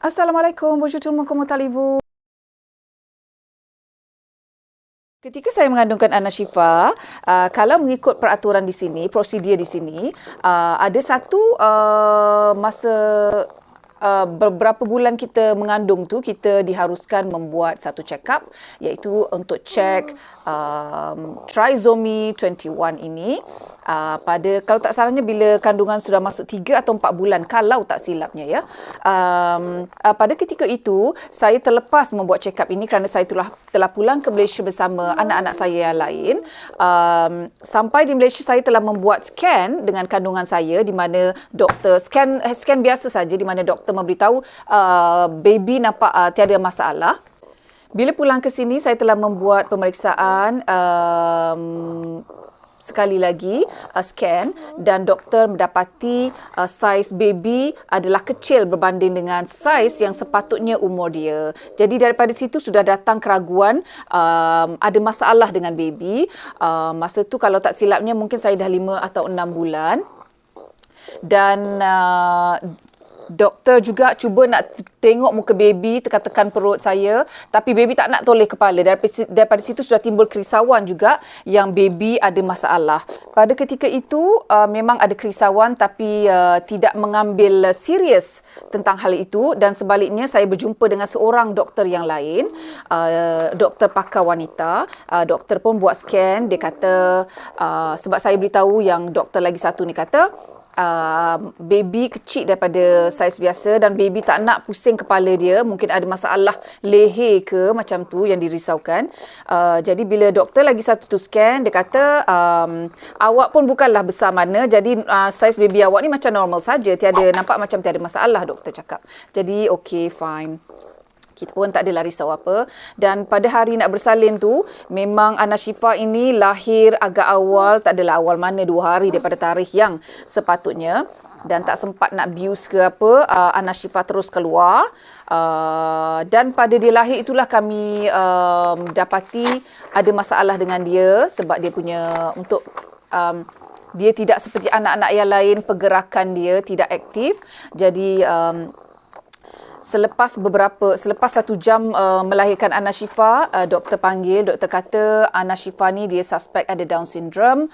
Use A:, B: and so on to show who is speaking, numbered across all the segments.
A: Assalamualaikum, bonjour tout le monde, comment allez-vous? Ketika saya mengandungkan Ana Syifa, kalau mengikut peraturan di sini, prosedur di sini, ada satu masa beberapa bulan kita mengandung tu, kita diharuskan membuat satu check-up, iaitu untuk cek trisomy 21 ini. Pada, kalau tak salahnya, bila kandungan sudah masuk 3 atau 4 bulan, kalau tak silapnya ya. Pada ketika itu, saya terlepas membuat check-up ini kerana saya telah pulang ke Malaysia bersama anak-anak saya yang lain. Sampai di Malaysia, saya telah membuat scan dengan kandungan saya, di mana doktor scan biasa saja, di mana doktor memberitahu baby nampak tiada masalah. Bila pulang ke sini, saya telah membuat pemeriksaan sekali lagi scan, dan doktor mendapati saiz baby adalah kecil berbanding dengan saiz yang sepatutnya umur dia. Jadi daripada situ sudah datang keraguan ada masalah dengan baby. Masa tu kalau tak silapnya mungkin saya dah 5 atau 6 bulan. Dan doktor juga cuba nak tengok muka baby, tekan-tekan perut saya, tapi baby tak nak toleh kepala. Daripada situ sudah timbul kerisauan juga yang baby ada masalah. Pada ketika itu memang ada kerisauan, tapi tidak mengambil serius tentang hal itu, dan sebaliknya saya berjumpa dengan seorang doktor yang lain, doktor pakar wanita. Doktor pun buat scan, dia kata sebab saya beritahu yang doktor lagi satu ni kata baby kecil daripada saiz biasa, dan baby tak nak pusing kepala dia, mungkin ada masalah leher ke macam tu yang dirisaukan. Jadi bila doktor lagi satu tu scan, dia kata awak pun bukanlah besar mana, jadi saiz baby awak ni macam normal saja, nampak macam tiada masalah, doktor cakap. Jadi okay, fine. Kita pun tak adalah risau apa. Dan pada hari nak bersalin tu, memang Ana Syifa ini lahir agak awal, tak adalah awal mana, 2 hari daripada tarikh yang sepatutnya. Dan tak sempat nak bius ke apa, Ana Syifa terus keluar. Dan pada dia lahir itulah kami dapati ada masalah dengan dia, sebab dia punya dia tidak seperti anak-anak yang lain, pergerakan dia tidak aktif. Jadi Selepas 1 jam melahirkan Ana Syifa, doktor panggil, doktor kata Ana Syifa ni dia suspek ada Down syndrome,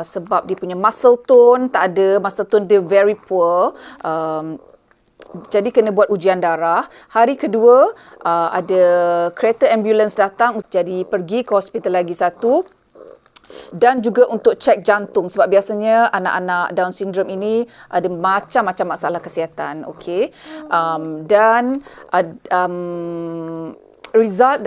A: sebab dia punya muscle tone tak ada, muscle tone dia very poor. Jadi kena buat ujian darah. Hari kedua ada kereta ambulans datang, jadi pergi ke hospital lagi satu. Dan juga untuk cek jantung, sebab biasanya anak-anak Down syndrome ini ada macam-macam masalah kesihatan. Okey. Dan result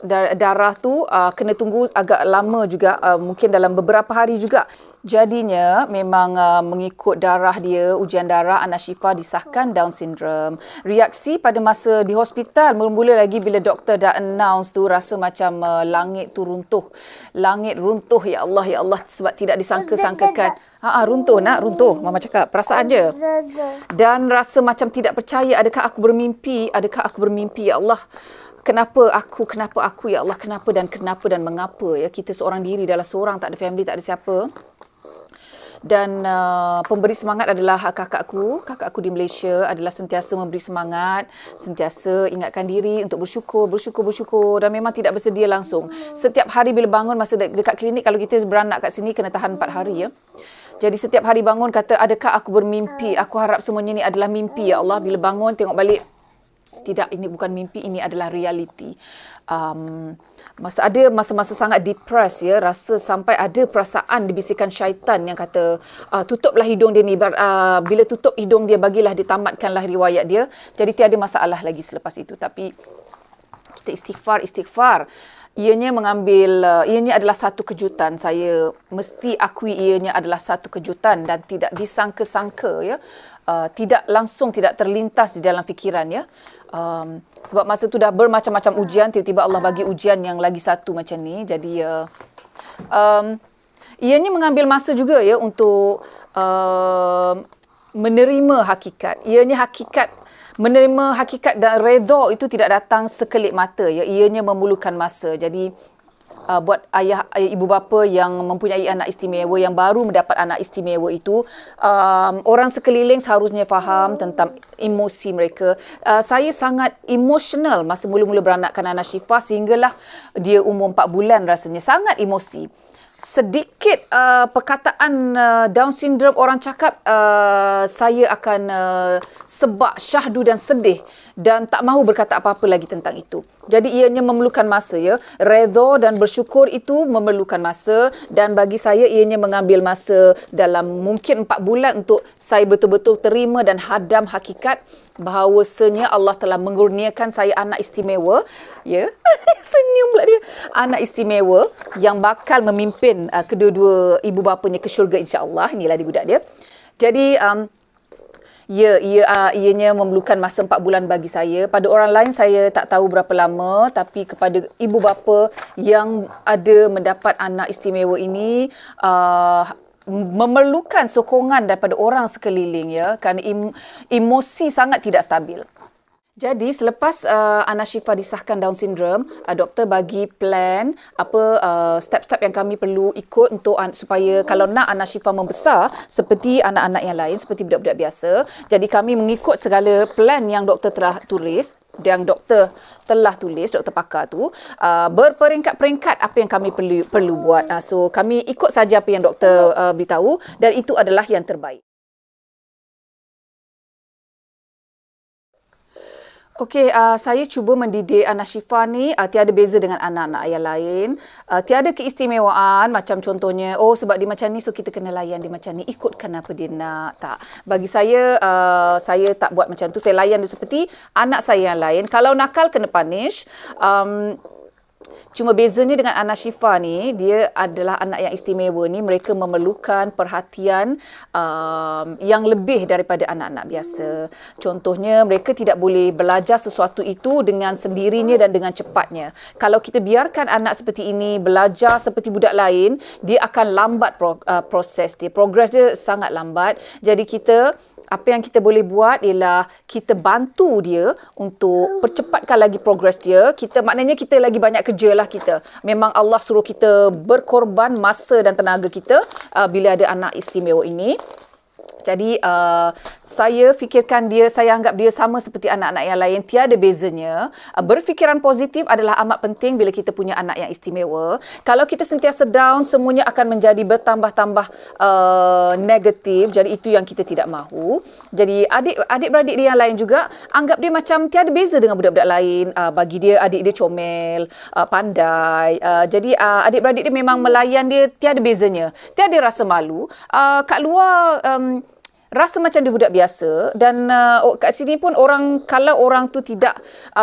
A: dari darah tu kena tunggu agak lama juga, mungkin dalam beberapa hari juga. Jadinya memang mengikut darah dia, ujian darah, Ana Syifa disahkan Down syndrome. Reaksi pada masa di hospital, mula-mula lagi bila doktor dah announce tu, rasa macam langit tu runtuh. Langit runtuh, ya Allah, sebab tidak disangka-sangkakan. Runtuh nak, runtuh. Mama cakap, perasaan je. Dan rasa macam tidak percaya, adakah aku bermimpi, ya Allah. Kenapa aku, ya Allah, kenapa dan mengapa, ya, kita seorang diri, adalah seorang, tak ada family, tak ada siapa. Dan pemberi semangat adalah kakakku di Malaysia, adalah sentiasa memberi semangat, sentiasa ingatkan diri untuk bersyukur, dan memang tidak bersedia langsung. Setiap hari bila bangun, masa dekat klinik, kalau kita beranak kat sini kena tahan 4 hari ya. Jadi setiap hari bangun kata, adakah aku bermimpi? Aku harap semuanya ni adalah mimpi, ya Allah. Bila bangun tengok balik, tidak, ini bukan mimpi, ini adalah realiti. Ada masa-masa sangat depressed ya, rasa sampai ada perasaan dibisikkan syaitan yang kata tutuplah hidung dia ni, bila tutup hidung dia, bagilah dia tamatkanlah riwayat dia, jadi tiada masalah lagi selepas itu. Tapi kita istighfar. Ianya adalah satu kejutan. Saya mesti akui ianya adalah satu kejutan dan tidak disangka-sangka ya. Tidak terlintas di dalam fikiran ya. Sebab masa tu dah bermacam-macam ujian, tiba-tiba Allah bagi ujian yang lagi satu macam ni. Jadi ianya mengambil masa juga ya untuk menerima hakikat. Menerima hakikat dan redha itu tidak datang sekelip mata ya. Ianya memerlukan masa. Jadi buat ibu bapa yang mempunyai anak istimewa, yang baru mendapat anak istimewa itu, orang sekeliling seharusnya faham tentang emosi mereka. Saya sangat emosional masa mula-mula beranakkan Ana Syifa sehinggalah dia umur 4 bulan rasanya. Sangat emosi. Sedikit perkataan Down syndrome orang cakap saya akan sebab syahdu dan sedih dan tak mahu berkata apa-apa lagi tentang itu. Jadi ianya memerlukan masa ya. Redha dan bersyukur itu memerlukan masa dan bagi saya ianya mengambil masa dalam mungkin 4 bulan untuk saya betul-betul terima dan hadam hakikat bahawasanya Allah telah mengurniakan saya anak istimewa, ya. Senyum pula dia. Anak istimewa yang bakal memimpin kedua-dua ibu bapanya ke syurga insya-Allah. Inilah dia budak dia. Jadi ianya memerlukan masa 4 bulan bagi saya. Pada orang lain saya tak tahu berapa lama, tapi kepada ibu bapa yang ada mendapat anak istimewa ini memerlukan sokongan daripada orang sekeliling ya, kerana emosi sangat tidak stabil. Jadi selepas Ana Syifa disahkan Down syndrome, doktor bagi plan step-step yang kami perlu ikut untuk supaya kalau nak Ana Syifa membesar seperti anak-anak yang lain, seperti budak-budak biasa. Jadi kami mengikut segala plan yang doktor telah tulis, doktor pakar tu, berperingkat-peringkat apa yang kami perlu buat. So kami ikut saja apa yang doktor beritahu dan itu adalah yang terbaik. Okey, saya cuba mendidik Ana Syifa ni tiada beza dengan anak-anak yang lain. Tiada keistimewaan macam contohnya, sebab dia macam ni so kita kena layan dia macam ni, ikutkan apa dia nak. Tak. Bagi saya tak buat macam tu. Saya layan dia seperti anak saya yang lain. Kalau nakal kena punish. Cuma bezanya dengan Ana Syifa ni, dia adalah anak yang istimewa ni, mereka memerlukan perhatian yang lebih daripada anak-anak biasa. Contohnya, mereka tidak boleh belajar sesuatu itu dengan sendirinya dan dengan cepatnya. Kalau kita biarkan anak seperti ini belajar seperti budak lain, dia akan lambat proses dia. Progress dia sangat lambat. Jadi apa yang kita boleh buat ialah kita bantu dia untuk percepatkan lagi progres dia. Maknanya kita lagi banyak kerja lah kita. Memang Allah suruh kita berkorban masa dan tenaga kita bila ada anak istimewa ini. Jadi saya fikirkan saya anggap dia sama seperti anak-anak yang lain, tiada bezanya. Berfikiran positif adalah amat penting bila kita punya anak yang istimewa. Kalau kita sentiasa down, semuanya akan menjadi bertambah-tambah negatif. Jadi itu yang kita tidak mahu. Jadi adik-beradik dia yang lain juga anggap dia macam tiada beza dengan budak-budak lain. Bagi dia adik dia comel, pandai. Jadi adik-beradik dia memang melayan dia tiada bezanya. Tiada rasa malu. Kat luar rasa macam dia budak biasa dan kat sini pun kalau orang tu tidak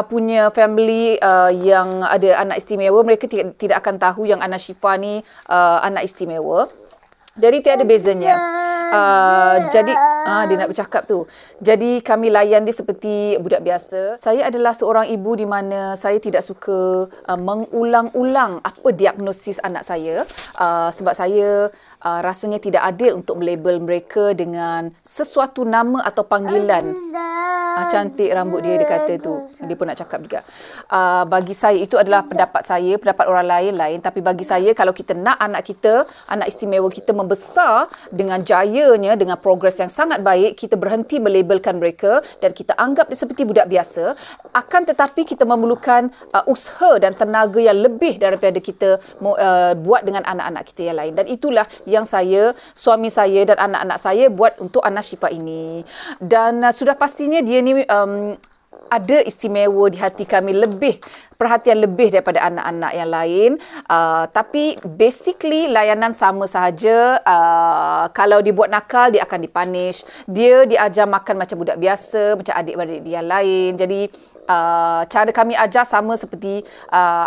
A: punya family yang ada anak istimewa, mereka tidak akan tahu yang Ana Syifa ni anak istimewa. Jadi tiada bezanya. Jadi dia nak bercakap tu. Jadi kami layan dia seperti budak biasa. Saya adalah seorang ibu di mana saya tidak suka mengulang-ulang apa diagnosis anak saya, sebab saya rasanya tidak adil untuk melabel mereka dengan sesuatu nama atau panggilan. Cantik rambut dia kata tu. Dia pun nak cakap juga. Bagi saya itu adalah pendapat saya, pendapat orang lain. Tapi bagi saya, kalau kita nak anak kita, anak istimewa kita membesar dengan jayanya, dengan progres yang sangat baik, kita berhenti melabelkan mereka dan kita anggap dia seperti budak biasa. Akan tetapi kita memerlukan usaha dan tenaga yang lebih daripada kita buat dengan anak-anak kita yang lain. Dan itulah yang suami saya dan anak-anak saya buat untuk Ana Syifa ini. Dan sudah pastinya dia ni ada istimewa di hati kami, perhatian lebih daripada anak-anak yang lain. Tapi basically layanan sama sahaja. Kalau dia buat nakal, dia akan dipunish. Dia diajar makan macam budak biasa, macam adik-beradik dia yang lain. Jadi cara kami ajar sama seperti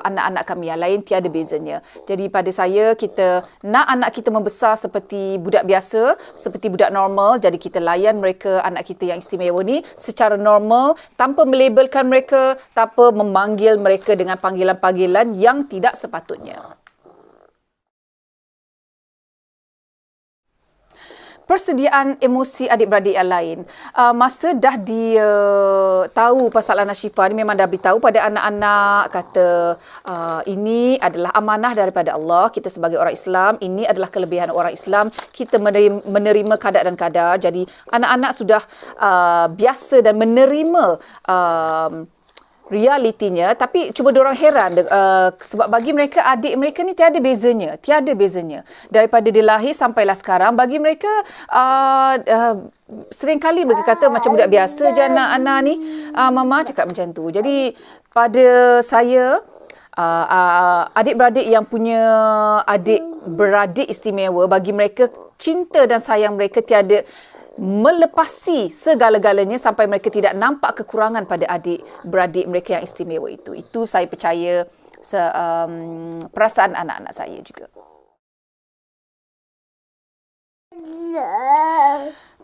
A: anak-anak kami yang lain, tiada bezanya. Jadi pada saya, kita nak anak kita membesar seperti budak biasa, seperti budak normal. Jadi kita layan mereka, anak kita yang istimewa ni secara normal, tanpa melabelkan mereka, tanpa memanggil mereka dengan panggilan-panggilan yang tidak sepatutnya. persediaan emosi adik-beradik yang lain. Masa dah dia tahu pasal anak Syifa ni, memang dah beritahu pada anak-anak, kata ini adalah amanah daripada Allah. Kita sebagai orang Islam, ini adalah kelebihan orang Islam. Kita menerima kadar dan kadar. Jadi anak-anak sudah biasa dan menerima realitinya, tapi cuba diorang heran sebab bagi mereka, adik mereka ni tiada bezanya daripada dia lahir sampailah sekarang. Bagi mereka sering kali mereka kata macam budak biasa je anak-anak ni, mama cakap macam tu. Jadi pada saya, adik-beradik yang punya adik-beradik istimewa, bagi mereka cinta dan sayang mereka tiada melepasi segala-galanya sampai mereka tidak nampak kekurangan pada adik-beradik mereka yang istimewa itu. Itu saya percaya perasaan anak-anak saya juga.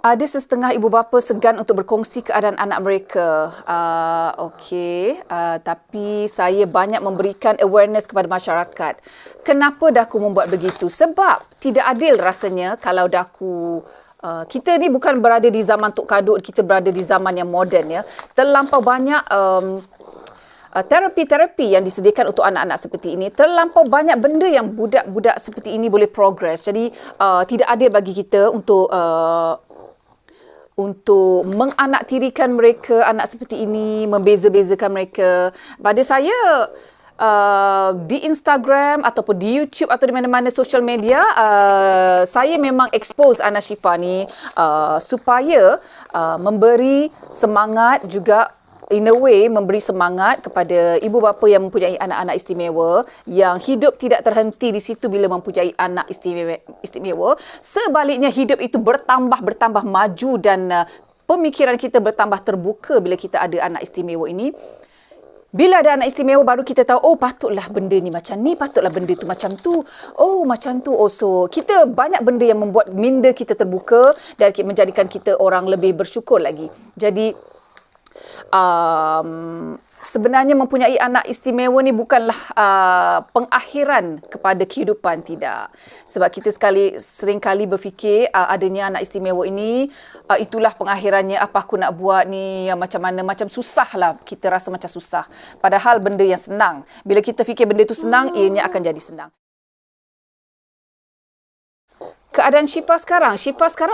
A: Ada setengah ibu bapa segan untuk berkongsi keadaan anak mereka. Tapi saya banyak memberikan awareness kepada masyarakat. Kenapa Daku membuat begitu? Sebab tidak adil rasanya kalau Daku... kita ni bukan berada di zaman Tok Kadut, kita berada di zaman yang moden ya. Terlampau banyak terapi-terapi yang disediakan untuk anak-anak seperti ini. Terlampau banyak benda yang budak-budak seperti ini boleh progress. Jadi tidak adil bagi kita untuk menganaktirikan mereka, anak seperti ini, membeza-bezakan mereka. Pada saya, di Instagram ataupun di YouTube atau di mana-mana social media, saya memang expose Ana Syifa ni supaya memberi semangat juga, in a way memberi semangat kepada ibu bapa yang mempunyai anak-anak istimewa, yang hidup tidak terhenti di situ bila mempunyai anak istimewa. Sebaliknya, hidup itu bertambah maju dan pemikiran kita bertambah terbuka bila kita ada anak istimewa ini. Bila ada anak istimewa, baru kita tahu, oh patutlah benda ni macam ni, patutlah benda tu macam tu. Oh macam tu. Oh, so kita banyak benda yang membuat minda kita terbuka dan menjadikan kita orang lebih bersyukur lagi. Jadi sebenarnya mempunyai anak istimewa ni bukanlah pengakhiran kepada kehidupan, tidak. Sebab kita sering kali berfikir adanya anak istimewa ini, itulah pengakhirannya, apa aku nak buat ni, macam mana, macam susah lah, kita rasa macam susah. Padahal benda yang senang. Bila kita fikir benda tu senang, ianya akan jadi senang. Keadaan Syifa sekarang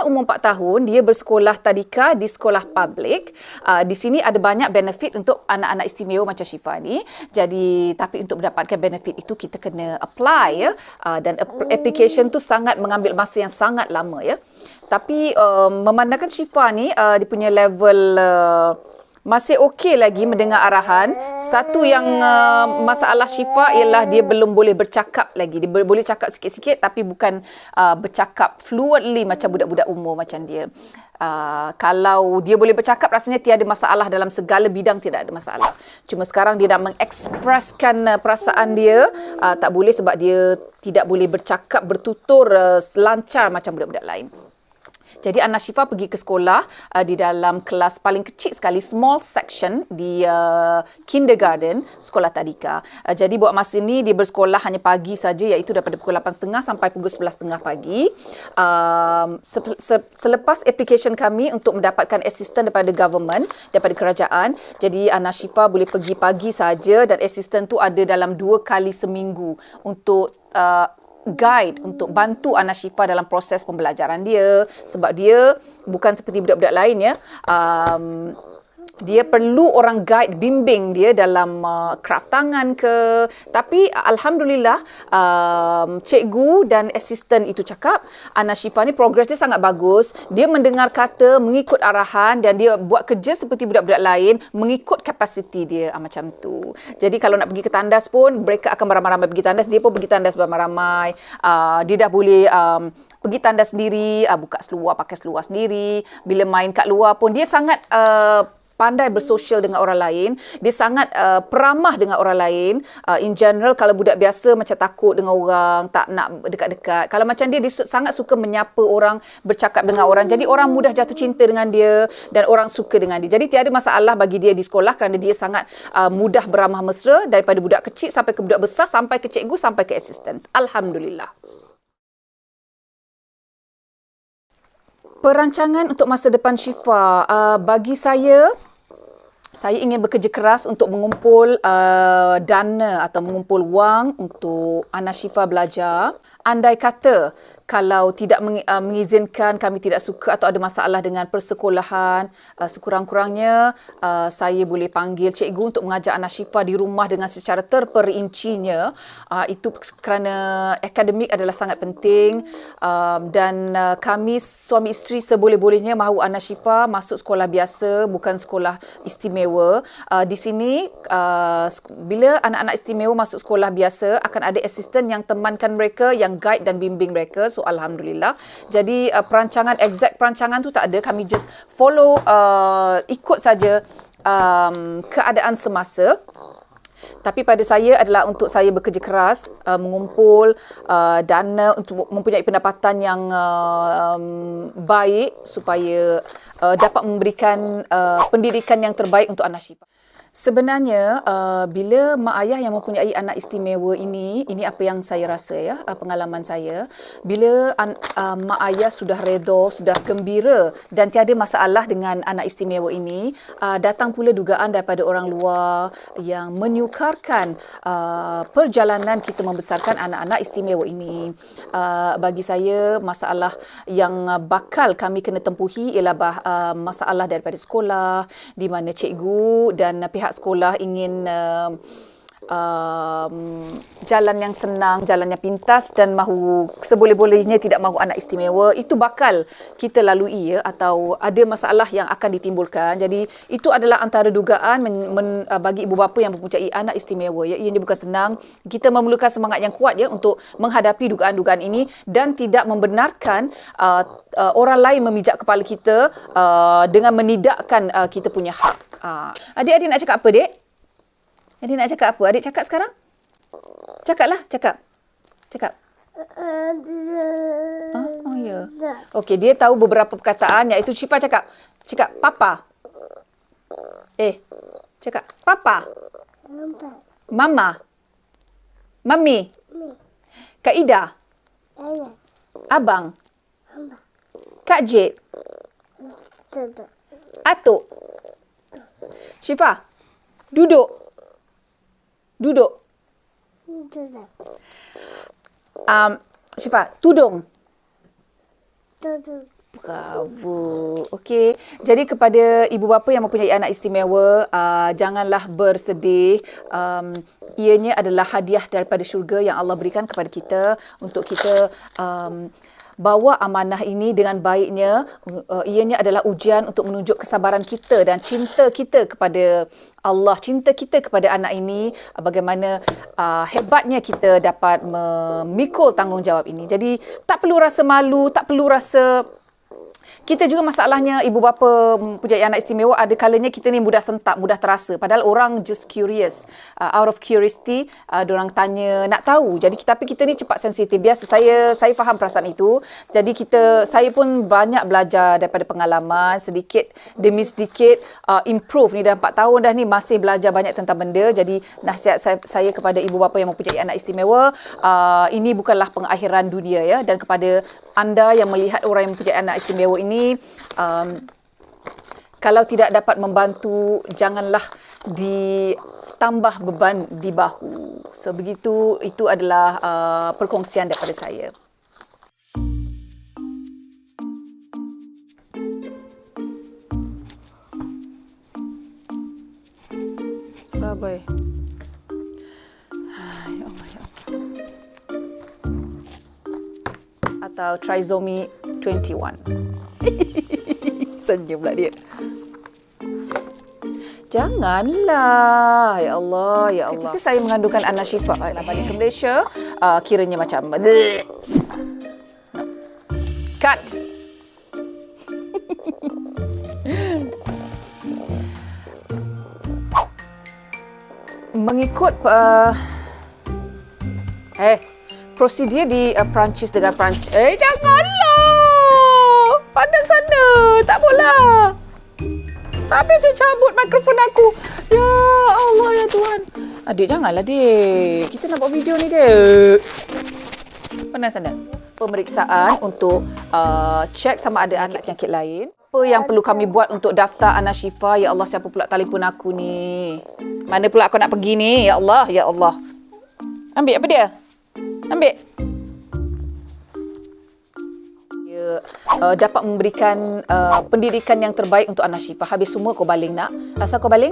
A: umur 4 tahun, dia bersekolah tadika di sekolah publik. Di sini ada banyak benefit untuk anak-anak istimewa macam Syifa ni. Jadi, tapi untuk mendapatkan benefit itu kita kena apply ya. Dan application tu mengambil masa yang sangat lama ya. Tapi memandangkan Syifa ni dia punya level masih okey lagi mendengar arahan. Satu yang masalah Syifa ialah dia belum boleh bercakap lagi. Dia boleh cakap sikit-sikit tapi bukan bercakap fluently macam budak-budak umur macam dia. Kalau dia boleh bercakap, rasanya tiada masalah dalam segala bidang, tidak ada masalah. Cuma sekarang dia nak mengekspreskan perasaan dia, tak boleh sebab dia tidak boleh bercakap, bertutur lancar macam budak-budak lain. Jadi Ana Syifa pergi ke sekolah di dalam kelas paling kecil sekali, small section di kindergarten, sekolah tadika. Jadi buat masa ini dia bersekolah hanya pagi saja, iaitu daripada pukul 8.30 sampai pukul 11.30 pagi. Selepas application kami untuk mendapatkan assistant daripada government, daripada kerajaan, jadi Ana Syifa boleh pergi pagi saja dan assistant tu ada dalam 2 kali seminggu untuk guide, untuk bantu Ana Syifa dalam proses pembelajaran dia, sebab dia bukan seperti budak-budak lain ya. Dia perlu orang guide, bimbing dia dalam craft tangan ke. Tapi Alhamdulillah, cikgu dan asisten itu cakap, Ana Syifa ni progress dia sangat bagus. Dia mendengar kata, mengikut arahan, dan dia buat kerja seperti budak-budak lain, mengikut kapasiti dia, macam tu. Jadi kalau nak pergi ke tandas pun, mereka akan beramai-ramai pergi tandas. Dia pun pergi tandas beramai-ramai. Dia dah boleh pergi tandas sendiri, buka seluar, pakai seluar sendiri. Bila main kat luar pun, dia sangat pandai bersosial dengan orang lain. Dia sangat peramah dengan orang lain. In general, kalau budak biasa macam takut dengan orang, tak nak dekat-dekat. Kalau macam dia sangat suka menyapa orang, bercakap dengan orang. Jadi orang mudah jatuh cinta dengan dia dan orang suka dengan dia. Jadi tiada masalah bagi dia di sekolah kerana dia sangat mudah beramah mesra, daripada budak kecil sampai ke budak besar, sampai ke cikgu, sampai ke assistant. Alhamdulillah. Perancangan untuk masa depan Syifa, bagi saya ingin bekerja keras untuk mengumpul dana atau mengumpul wang untuk anak Syifa belajar. Andai kata kalau tidak mengizinkan, kami tidak suka atau ada masalah dengan persekolahan, sekurang-kurangnya saya boleh panggil cikgu untuk mengajar anak Syifa di rumah dengan secara terperincinya. Itu kerana akademik adalah sangat penting, dan kami suami isteri seboleh-bolehnya mahu anak Syifa masuk sekolah biasa, bukan sekolah istimewa. Di sini bila anak-anak istimewa masuk sekolah biasa, akan ada asisten yang temankan mereka, yang guide dan bimbing mereka. So alhamdulillah. Jadi exact perancangan tu tak ada. Kami just follow, ikut saja keadaan semasa. Tapi pada saya adalah untuk saya bekerja keras, mengumpul dana untuk mempunyai pendapatan yang baik supaya dapat memberikan pendidikan yang terbaik untuk anak Syifa. Sebenarnya bila mak ayah yang mempunyai anak istimewa ini apa yang saya rasa ya, pengalaman saya, bila mak ayah sudah redha, sudah gembira dan tiada masalah dengan anak istimewa ini, datang pula dugaan daripada orang luar yang menyukarkan perjalanan kita membesarkan anak-anak istimewa ini. Bagi saya, masalah yang bakal kami kena tempuhi ialah masalah daripada sekolah, di mana cikgu dan pihak sekolah ingin jalan yang senang, jalan yang pintas dan mahu seboleh-bolehnya tidak mahu anak istimewa. Itu bakal kita lalui ya, atau ada masalah yang akan ditimbulkan. Jadi itu adalah antara dugaan bagi ibu bapa yang mempunyai anak istimewa ya. Ianya bukan senang. Kita memerlukan semangat yang kuat ya untuk menghadapi dugaan-dugaan ini dan tidak membenarkan orang lain memijak kepala kita dengan menidakkan kita punya hak. Adik-adik nak cakap apa, Dek? Adik nak cakap apa? Adik cakap sekarang? Cakaplah, cakap. Cakap. Oh ya. Okey, dia tahu beberapa perkataan, iaitu Syifa cakap. Cakap papa. Cakap papa. Mama. Mami. Kak Ida. Abang. Kak Jid. Atuk. Syifa, duduk. Duduk. Syifa, tudung. Bravo. Okey. Jadi kepada ibu bapa yang mempunyai anak istimewa, janganlah bersedih. Ianya adalah hadiah daripada syurga yang Allah berikan kepada kita untuk kita bawa amanah ini dengan baiknya. Ianya adalah ujian untuk menunjuk kesabaran kita dan cinta kita kepada Allah, cinta kita kepada anak ini, bagaimana hebatnya kita dapat memikul tanggungjawab ini. Jadi tak perlu rasa malu, tak perlu rasa. Kita juga masalahnya ibu bapa mempunyai anak istimewa, ada kalanya kita ni mudah sentak, mudah terasa. Padahal orang just curious. Out of curiosity, diorang tanya, nak tahu. Jadi tapi kita ni cepat sensitif. Biasa saya faham perasaan itu. Jadi saya pun banyak belajar daripada pengalaman, sedikit demi sedikit improve ni dah 4 tahun dah ni, masih belajar banyak tentang benda. Jadi nasihat saya kepada ibu bapa yang mempunyai anak istimewa, ini bukanlah pengakhiran dunia ya. Dan kepada anda yang melihat orang yang mempunyai anak istimewa ini, kalau tidak dapat membantu, janganlah ditambah beban di bahu. So begitu, itu adalah perkongsian daripada saya. Surabaya. Ya Allah, ya Allah. Atau trisomy 21. Senyum pula dia. Janganlah. Ya Allah, ya Allah. Ketika saya mengandungkan anak Syifa, balik ke Malaysia, kiranya macam cut. Mengikut prosedur di Perancis dengan Perancis. Janganlah. Pandang sana. Tak boleh. Habis tu cabut mikrofon aku. Ya Allah, ya Tuhan. Adik, janganlah, Dek. Kita nak buat video ni, Dek. Mana sana? Pemeriksaan untuk cek sama ada penyakit lain. Apa yang perlu kami buat untuk daftar Ana Syifa? Ya Allah, siapa pula telefon aku ni? Mana pula aku nak pergi ni? Ya Allah, ya Allah. Ambil apa dia? Ambil. Dia dapat memberikan pendidikan yang terbaik untuk Ana Syifa. Habis semua kau baling nak? Asal kau baling?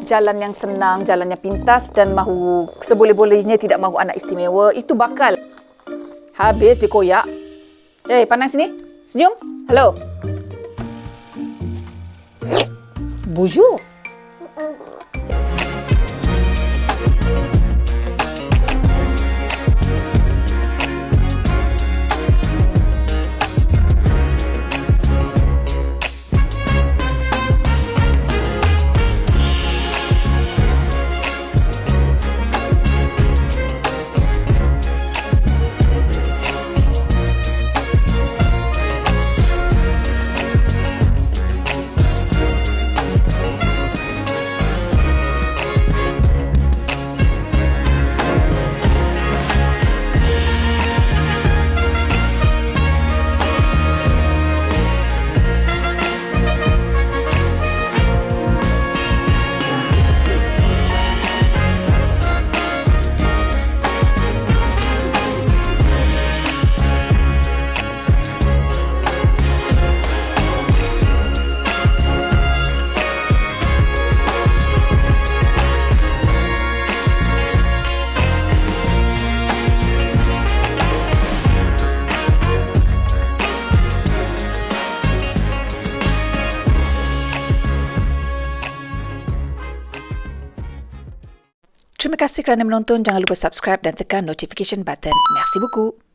A: Jalan yang senang, jalan yang pintas dan mahu seboleh-bolehnya tidak mahu anak istimewa, itu bakal. Habis dikoyak. Pandang sini. Senyum. Hello. Bonjour. Terima kasih kerana menonton. Jangan lupa subscribe dan tekan notification button. Merci beaucoup.